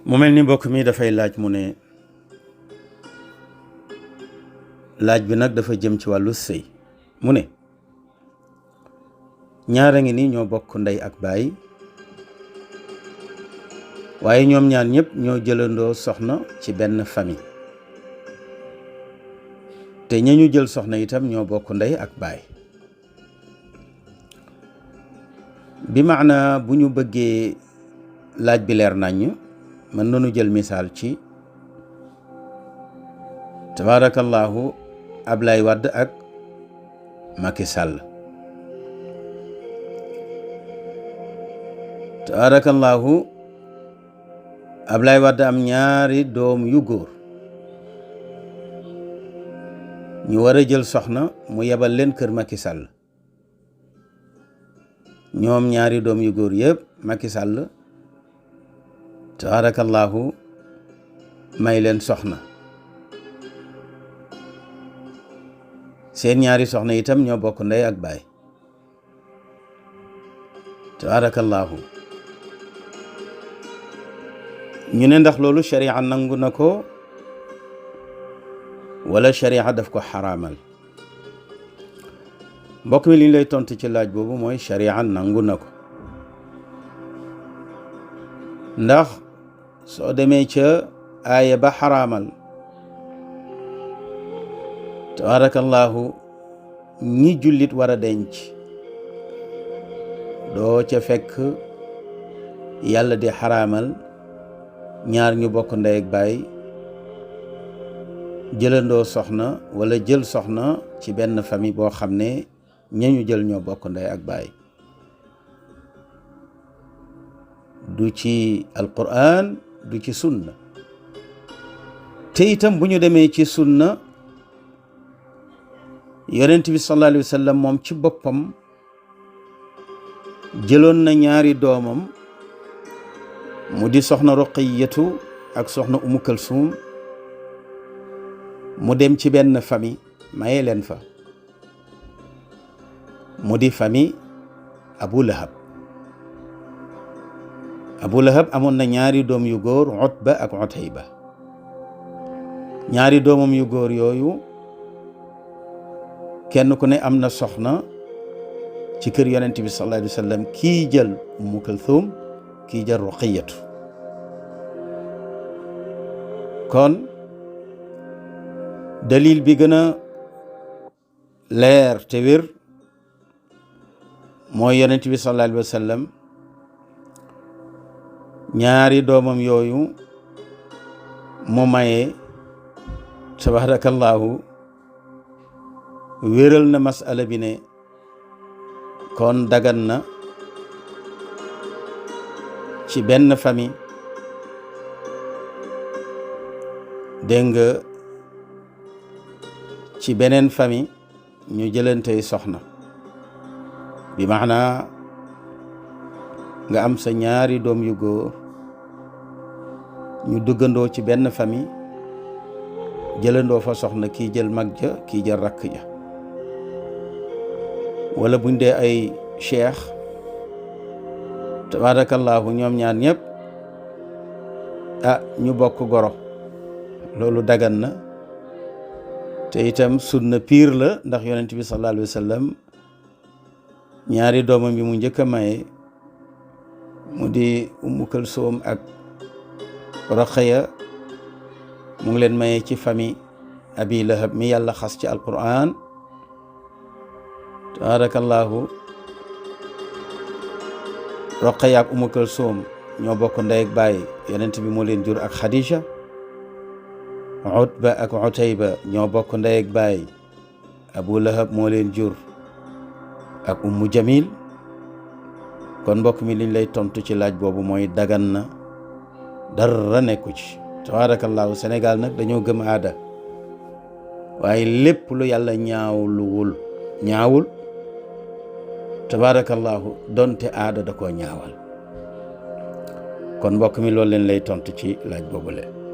mu mel ni mbokk mi dafay laaj mu ne laaj bi nag dafa jëm ci wàllu sëy mu ne ñaara ngi ni ñoo bokk ndey ak baay waaye ñoom ñaar ñëpp ñoo jëlandoo soxna ci benn famille te ñañu jël soxna itam ñoo bokk ndey ak baay bi maana bu ñu bëggee laaj bi leer naññ mën nañu jël misaal ci tabarakallahu Ablaye Wade ak Macky Sall tabarakallahu Ablaye Wade am ñaari doom yu góor ñu war a jël soxna mu yebal leen kër Macky Sall ñoom ñaari doom yu góor yëpp Macky Sall tabarakallahu may leen soxna seen ñaari soxna itam ñoo bokk ndey ak baay tabarakallahu ñu ne ndax loolu sharia nangu na ko wala sharia daf ko xaraamal mbokk mi li ñu lay tontu ci laaj boobu mooy sharia nangu na ko ndax soo demee ca aaya ba xaraamal tabarakallahu ñi jullit war a denc doo ca fekk yàlla di xaraamal ñaar ñu bokk ndey ak baay jëlandoo soxna wala jël soxna ci benn famille boo xam ne ñañu jël ñoo bokk ndey ak baay du ci alquran du ci sunna te itam bu ñu demee ci sunna yonent bi sallallahu alayhi wa sallam moom ci boppam jëloon na ñaari doomam mu di soxna Ruqayyatu ak soxna Umu Kalsum mu dem ci benn famille maye leen fa mu di famille Abu Lahab Abu Lahab amoon na ñaari doom yu góor Utba ak Utayba ñaari doomam yu góor yooyu kenn ku ne am na soxna ci kër yonent bi sallallahu alayhi wa sallam kii jël Umu Kalthum kii jël Ruqayyatu kon dalil bi gën a leer te wér mooy yonent bi sallallahu alayhi wa sallam ñaari doomam yooyu mu maye tabarakallahu wéral na masala bi ne kon dagan na ci benn famille dégg nga ci beneen famille ñu jëlantey soxna bi maana nga am sa ñaari doom yu góor ñu duggandoo ci benn famille jëlandoo fa soxna kii jël mag ja kii jël rakk ja wala buñ dee ay cheikh tabarakallahu ñoom ñaar ñëpp ñu bokk goro loolu dagan na te itam sunna piir la ndax yonent bi sallallahu alayhi wa sallam ñaari doomam bi mu njëkk a maye mu di Ummu Kalsum ak Ruqayya mu ngi leen maye ci famille Abi Lahab mi yàlla xas ci alquran tabarakallahu Ruqayya ak Ummu Kalsum ñoo bokk ndey ak baay yonent bi moo leen jur ak Khadija Utba ak Utayba ñoo bokk ndey ak baay Abu Lahab moo leen jur ak Ummu Jamil kon mbokk mi liñ lay tontu ci laaj boobu mooy dagan na dara nekku ci tabarakallahu Sénégal nag dañoo gëm aada waaye lépp lu yàlla ñaawul tabarakallahu donte aada da koo ñaawal kon mbokk mi loolu leen lay tontu ci laaj boobu le